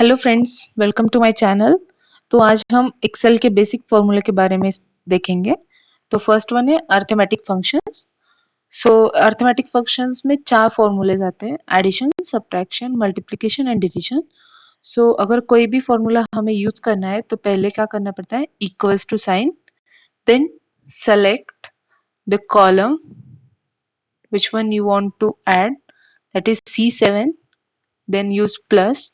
Hello friends, welcome to my channel. तो आज हम एक्सेल के बेसिक फॉर्मूले के बारे में देखेंगे। तो फर्स्ट वन है arithmetic functions. So arithmetic functions में चार फॉर्मूलेज आते हैं: addition, subtraction, multiplication and division. So अगर कोई भी फॉर्मूला हमें यूज करना है तो पहले क्या करना पड़ता है? Equals to sign, then select the column which one you want to add, that is C7, then use plus,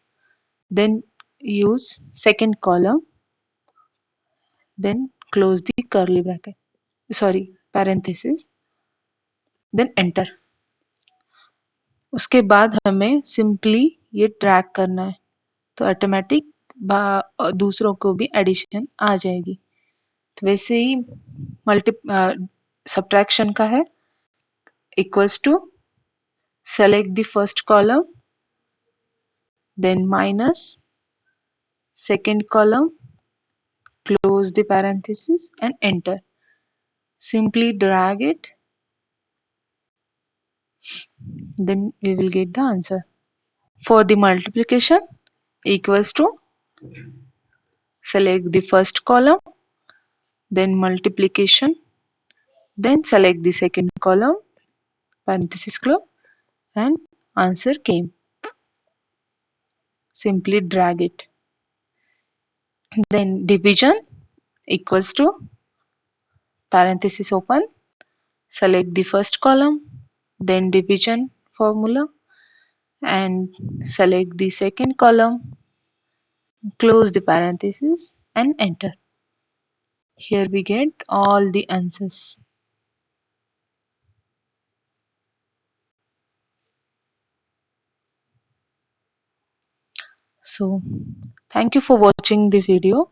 then use second column, then close the curly bracket, sorry, parenthesis, then enter. उसके बाद हमें simply ये drag करना है तो automatic दूसरों को भी एडिशन आ जाएगी। तो वैसे ही मल्टी सब्ट्रैक्शन का है, equals to select the first column, then minus second column, close the parenthesis and enter. Simply drag it, then we will get the answer. For the multiplication, equals to select the first column, then multiplication, then select the second column, parenthesis close, and answer came. Simply drag it. Then division, equals to parenthesis open, select the first column, then division formula, and select the second column, close the parenthesis and enter. Here we get all the answers. So thank you for watching the video.